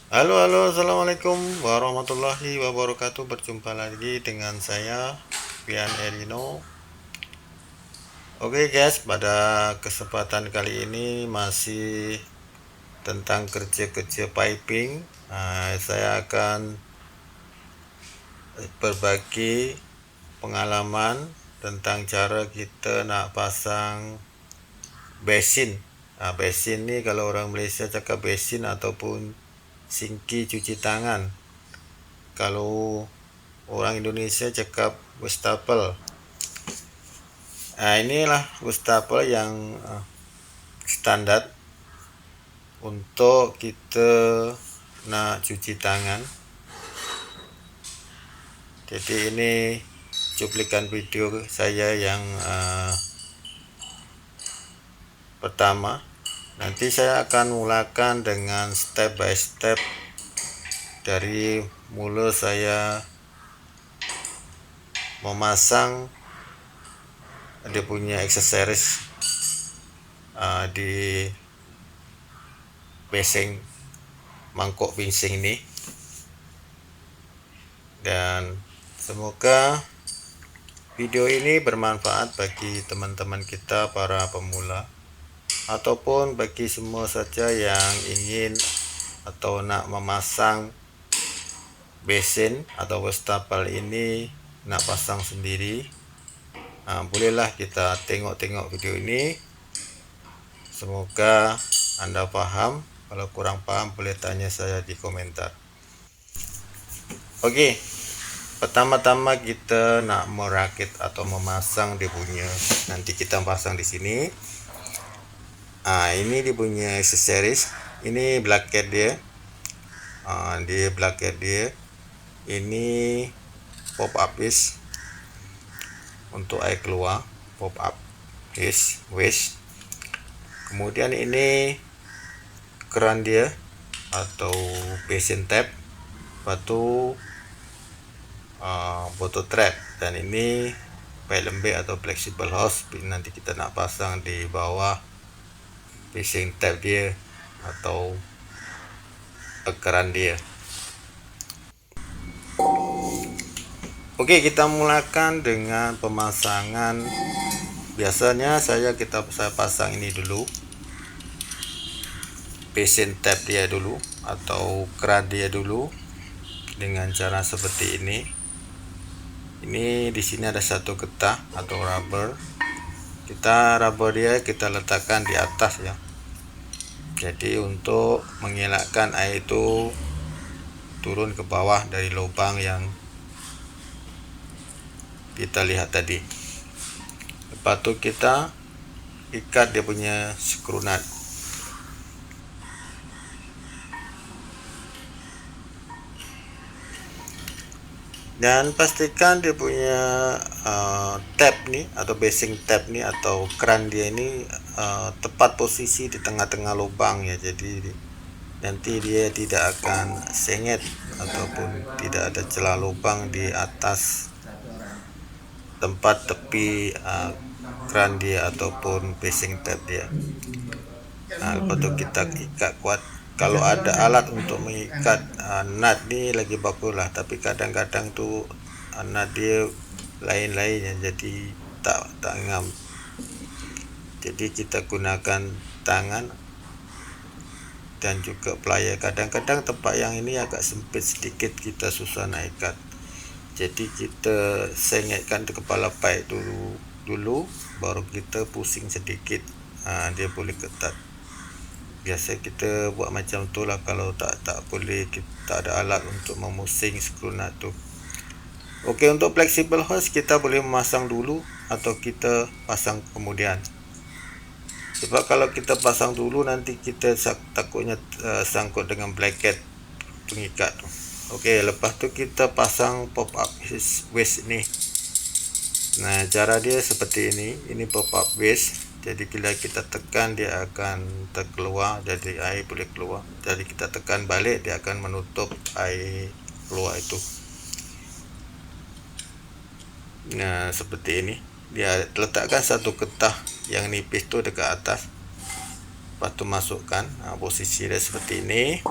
Halo, assalamualaikum warahmatullahi wabarakatuh. Berjumpa lagi dengan saya, Pian Erino. Oke guys, pada kesempatan kali ini masih tentang kerja-kerja piping. Saya akan berbagi pengalaman tentang cara kita nak pasang basin. Basin ni kalau orang Malaysia cakap basin ataupun sinki cuci tangan. Kalau orang Indonesia cakap wastafel. Inilah wastafel yang standar untuk kita nak cuci tangan. Jadi ini cuplikan video saya yang pertama. Nanti saya akan mulakan dengan step by step dari mula saya memasang dia punya aksesoris di basing mangkuk bising ini, dan semoga video ini bermanfaat bagi teman-teman kita para pemula ataupun bagi semua saja yang ingin atau nak memasang basin atau wastafel ini, nak pasang sendiri. Bolehlah kita tengok-tengok video ini. Semoga Anda faham. Kalau kurang paham boleh tanya saya di komentar. Okey, pertama-tama kita nak merakit atau memasang dia punya, nanti kita pasang di sini. Ini dia punya aksesoris. Ini bracket dia. Dia bracket dia. Ini pop up is untuk air keluar, pop up is waste. Kemudian ini keran dia atau basin tap. Lepas tu bottle trap, dan ini pipe lembik atau flexible hose. Nanti kita nak pasang di bawah basin tap dia atau keran dia. Okey, kita mulakan dengan pemasangan. Biasanya saya pasang ini dulu, basin tap dia dulu atau keran dia dulu, dengan cara seperti ini. Ini di sini ada satu getah atau rubber. Rubber dia kita letakkan di atas ya. Jadi untuk mengelakkan air itu turun ke bawah dari lubang yang kita lihat tadi. Lepas tu kita ikat dia punya screw nut. Dan pastikan dia punya tab ni atau basing tab ni atau keran dia ni tepat posisi di tengah-tengah lubang ya. Jadi nanti dia tidak akan sengit ataupun tidak ada celah lubang di atas tempat tepi keran dia ataupun basing tab dia. Lepas tu kita ikat kuat. Kalau ada alat untuk mengikat nut ni lagi bagus lah, tapi kadang-kadang tu nut dia lain-lain yang jadi tak ngam. Jadi kita gunakan tangan dan juga plier. Kadang-kadang tempat yang ini agak sempit sedikit, kita susah nak ikat. Jadi kita sengitkan di kepala pipe dulu baru kita pusing sedikit, dia boleh ketat. Biasa kita buat macam tu lah. Kalau tak boleh, kita ada alat untuk memusing skru nut tu. Okey, untuk flexible hose kita boleh memasang dulu atau kita pasang kemudian. Sebab kalau kita pasang dulu nanti kita takutnya sangkut dengan bracket pengikat tu. Okey, lepas tu kita pasang pop up waste ni. Nah, cara dia seperti ini. Ini pop up waste. Jadi bila kita tekan dia akan terkeluar, jadi air boleh keluar. Jadi kita tekan balik, dia akan menutup air keluar itu. Nah, seperti ini. Dia letakkan satu getah yang nipis tu dekat atas. Lepas tu masukkan, posisi dia seperti ini.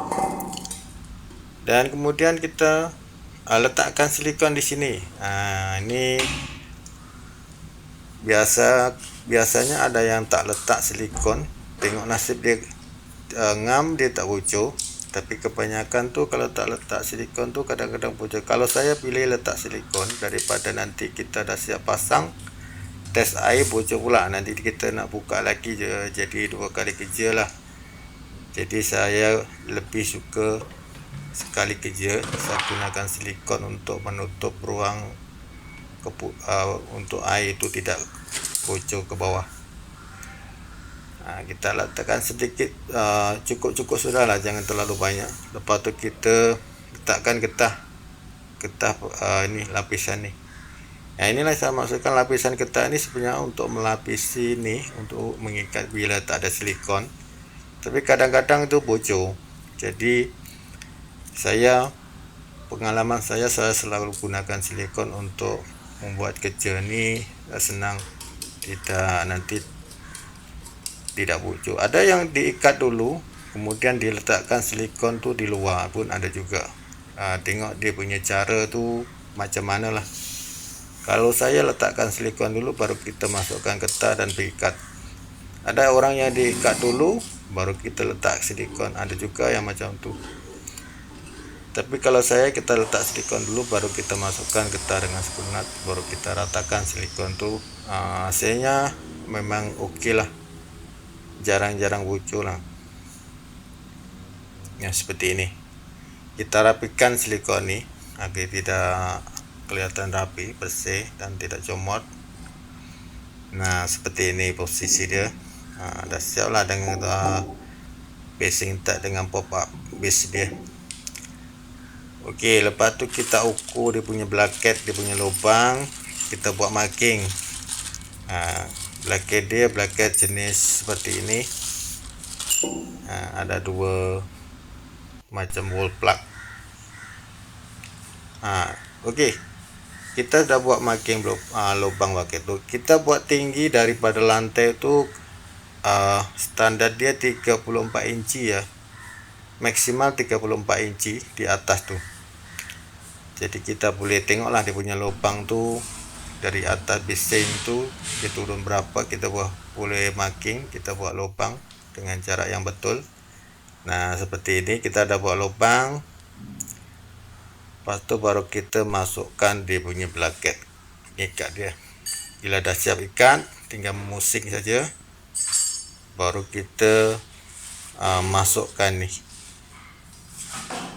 Dan kemudian kita letakkan silikon di sini. Ini biasanya ada yang tak letak silikon, tengok nasib dia, ngam dia tak bocor. Tapi kebanyakan tu kalau tak letak silikon tu kadang-kadang bocor. Kalau saya pilih letak silikon daripada nanti kita dah siap pasang, tes air bocor pula, nanti kita nak buka lagi je, jadi 2 kali kerja lah. Jadi saya lebih suka sekali kerja saya gunakan silikon untuk menutup ruang untuk air itu tidak bocor ke bawah. Kita letakkan sedikit, cukup-cukup sudahlah, jangan terlalu banyak. Lepas tu kita letakkan getah ini lapisan ni. Inilah saya maksudkan lapisan getah ni sebenarnya untuk melapisi ni, untuk mengikat bila tak ada silikon. Tapi kadang-kadang itu bocor. Jadi pengalaman saya selalu gunakan silikon untuk membuat kerja ni senang, tidak bocor. Ada yang diikat dulu kemudian diletakkan silikon tu di luar pun ada juga. Tengok dia punya cara tu macam mana lah. Kalau saya letakkan silikon dulu baru kita masukkan getah dan diikat. Ada orang yang diikat dulu baru kita letak silikon, ada juga yang macam tu. Tapi kalau kita letak silikon dulu baru kita masukkan getah dengan skru nut, baru kita ratakan silikon tu. Hasilnya memang okey lah, jarang-jarang bocor lah. Seperti ini kita rapikan silikon ni agar tidak kelihatan rapi, bersih dan tidak comot. Seperti ini posisi dia. Dah siap lah dengan basing tab dengan pop up base dia. Okey, lepas tu kita ukur dia punya bracket, dia punya lubang, kita buat marking. Bracket jenis seperti ini. Ada 2 macam wall plug. Okey, kita dah buat marking lubang bracket tu. Kita buat tinggi daripada lantai tu, standar dia 34 inci ya, maksimal 34 inci di atas tu. Jadi kita boleh tengoklah dia punya lubang tu dari atas basing tu dia turun berapa, kita boleh marking, kita buat lubang dengan jarak yang betul. Seperti ini kita dah buat lubang. Lepas tu baru kita masukkan dia punya bracket, ikat dia. Bila dah siap ikat, tinggal memusing saja. Baru kita masukkan ni,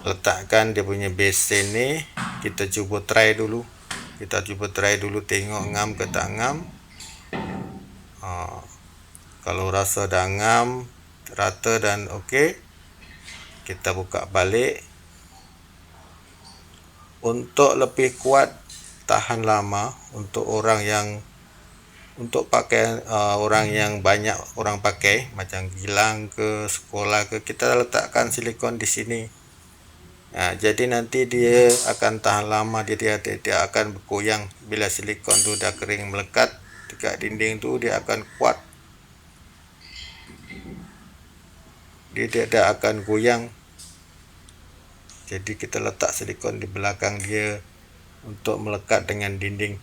letakkan dia punya basing ni. Kita cuba try dulu, tengok ngam ke tak ngam. Kalau rasa dah ngam, rata dan okey, kita buka balik. Untuk lebih kuat, tahan lama, untuk orang yang banyak orang pakai, macam gilang ke sekolah ke, kita letakkan silikon di sini. Jadi nanti dia akan tahan lama, dia tidak akan bergoyang. Bila silikon tu dah kering melekat dekat dinding tu, dia akan kuat, dia tidak akan goyang. Jadi kita letak silikon di belakang dia untuk melekat dengan dinding.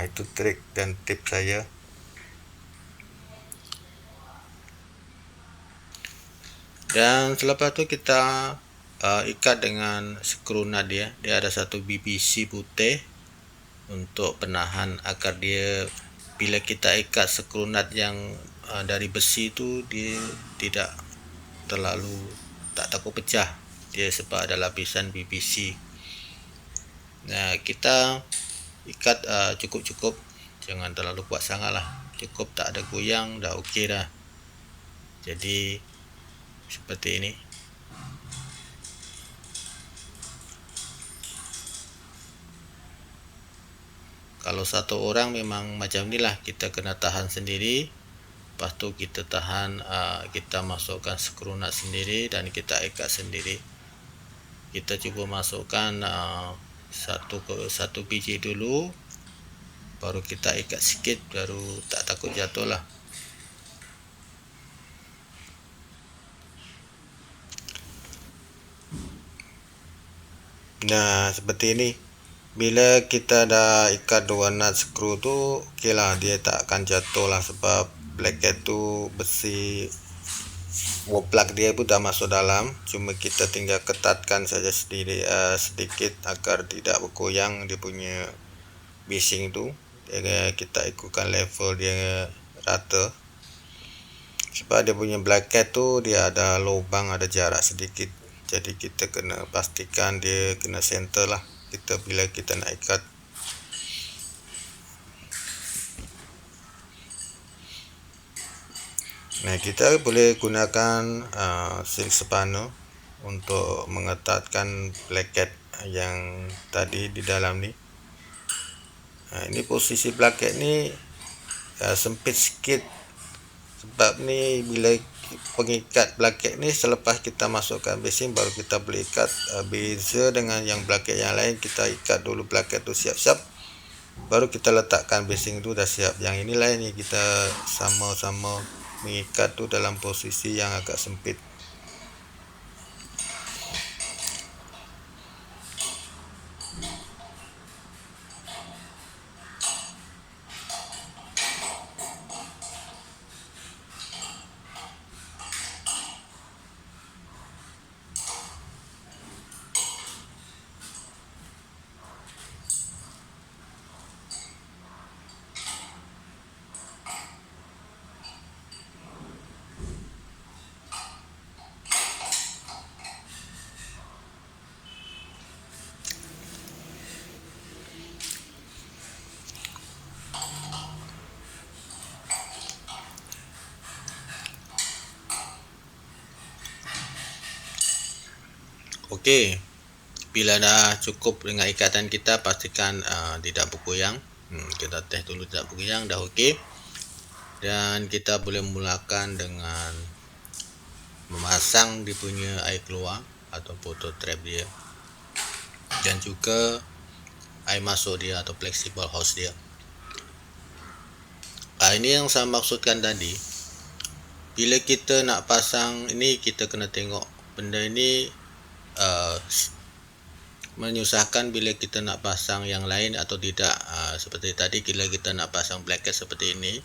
Itu trik dan tips saya. Dan selepas tu kita ikat dengan skru nut dia. Dia ada satu BBC putih untuk penahan agar dia, bila kita ikat skru nut yang dari besi tu, dia tidak tak takut pecah. Dia sebab ada lapisan BBC. Kita ikat cukup-cukup, jangan terlalu kuat sangat lah, cukup tak ada goyang, dah okey dah. Jadi seperti ini. Kalau satu orang memang macam ni lah, kita kena tahan sendiri. Lepas tu kita tahan, kita masukkan skru nut sendiri dan kita ikat sendiri. Kita cuba masukkan satu biji dulu, baru kita ikat sikit, baru tak takut jatuh lah. Nah, seperti ini. Bila kita dah ikat dua nut skru tu, okey lah, dia tak akan jatuh lah, sebab bracket tu besi, plug dia pun dah masuk dalam. Cuma kita tinggal ketatkan saja sedikit agar tidak bergoyang dia punya bising tu. Kita ikutkan level dia rata, sebab dia punya bracket tu dia ada lubang, ada jarak sedikit. Jadi kita kena pastikan dia kena center lah bila kita nak ikat. Nah, kita boleh gunakan silk spanner untuk mengetatkan bracket yang tadi di dalam ni. Ini posisi bracket ni sempit sikit, sebab ni bila pengikat bracket ni selepas kita masukkan bising baru kita boleh ikat. Beza dengan yang bracket yang lain, kita ikat dulu bracket tu siap-siap, baru kita letakkan bising tu dah siap. Yang ini lain ni, kita sama-sama mengikat tu dalam posisi yang agak sempit. Okey, bila dah cukup dengan ikatan kita, pastikan tidak bergoyang. Kita test dulu tidak bergoyang, dah okey. Dan kita boleh mulakan dengan memasang dia punya air keluar atau bottle trap dia, dan juga air masuk dia atau flexible hose dia. Ini yang saya maksudkan tadi. Bila kita nak pasang ini, kita kena tengok benda ini menyusahkan bila kita nak pasang yang lain atau tidak. Seperti tadi, bila kita nak pasang bracket seperti ini,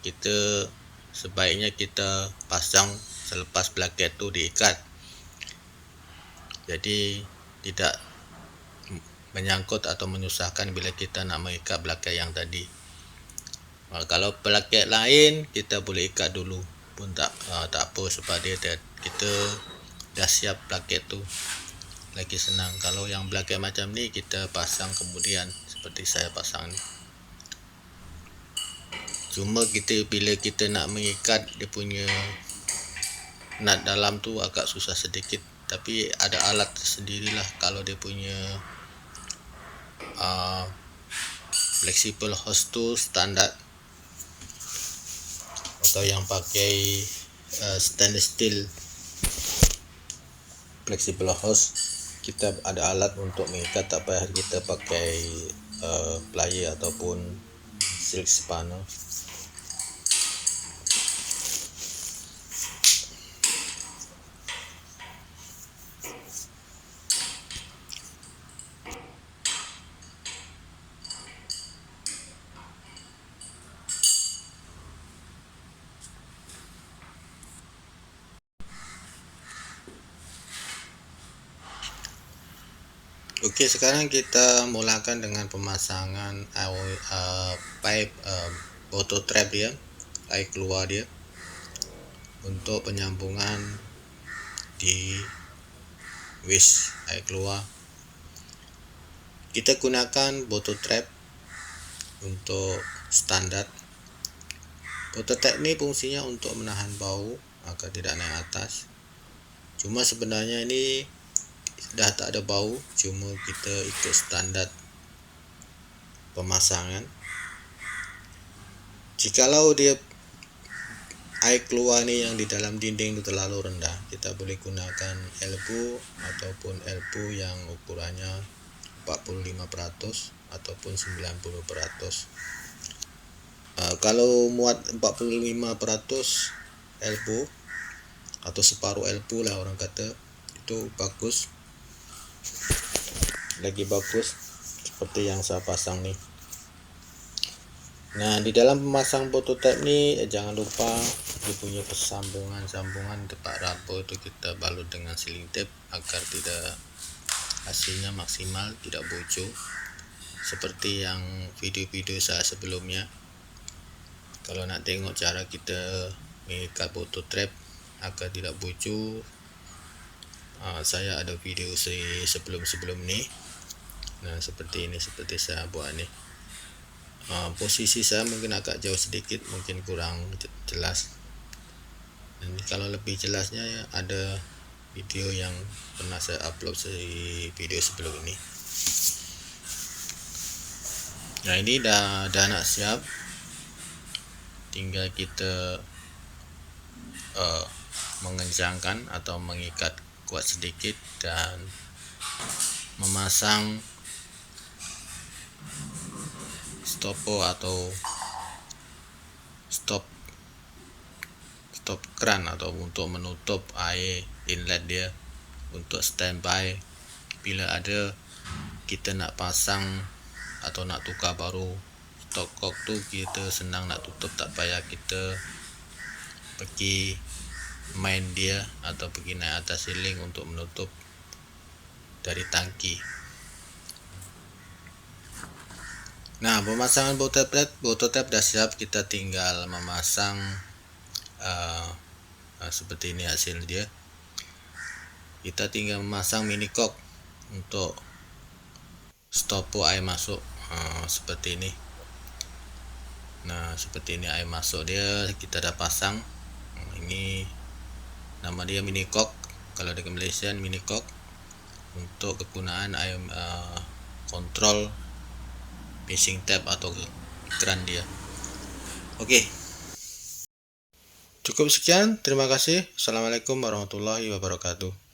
kita sebaiknya kita pasang selepas bracket tu diikat, jadi tidak menyangkut atau menyusahkan bila kita nak mengikat bracket yang tadi. Kalau bracket lain, kita boleh ikat dulu pun tak apa, sebab kita dah siap bracket tu, lagi senang. Kalau yang bracket macam ni, kita pasang kemudian seperti saya pasang ni. Cuma bila kita nak mengikat dia punya nut dalam tu agak susah sedikit, tapi ada alat sendirilah. Kalau dia punya flexible hose tu standard, atau yang pakai stainless steel flexible hose, kita ada alat untuk mengikat, tak payah kita pakai plier ataupun silk spanner. Okey, sekarang kita mulakan dengan pemasangan pipe bottle trap dia, air keluar dia, untuk penyambungan di waste air keluar. Kita gunakan bottle trap untuk standar. Bottle trap ni fungsinya untuk menahan bau agar tidak naik atas. Cuma sebenarnya ini dah tak ada bau, cuma kita ikut standar pemasangan. Jikalau dia air keluar ni yang di dalam dinding itu terlalu rendah, kita boleh gunakan elbow ataupun elbow yang ukurannya 45% ataupun 90%. Kalau muat 45% elbow atau separuh elbow lah orang kata, itu bagus. lagi bagus seperti yang saya pasang nih. Nah, di dalam memasang prototipe nih jangan lupa dia punya sambungan tepat rapuh itu kita balut dengan sealing tape agar tidak hasilnya maksimal, tidak bocor seperti yang video-video saya sebelumnya. Kalau nak tengok cara kita mengikat prototipe agar tidak bocor, saya ada video sebelum ini. Nah, seperti ini, seperti saya buat nih. Posisi saya mungkin agak jauh sedikit, mungkin kurang jelas. Dan kalau lebih jelasnya ya, ada video yang pernah saya upload di video sebelum ini. Nah, ini dah nak siap, tinggal kita mengencangkan atau mengikat kuat sedikit dan memasang stopo atau stop keran atau untuk menutup air inlet dia untuk standby. Bila ada kita nak pasang atau nak tukar baru stopcock tu, kita senang nak tutup, tak payah kita pergi main dia atau pergi naik atas siling untuk menutup dari tangki. Nah, pemasangan prototipe dah siap, kita tinggal memasang seperti ini hasil dia. Kita tinggal memasang mini cock untuk stopo air masuk seperti ini. Nah, seperti ini air masuk dia kita dah pasang. Ini nama dia mini cock, kalau di Malaysia mini cock, untuk kegunaan air kontrol pacing tab atau keran dia. Oke, cukup sekian, terima kasih. Assalamualaikum warahmatullahi wabarakatuh.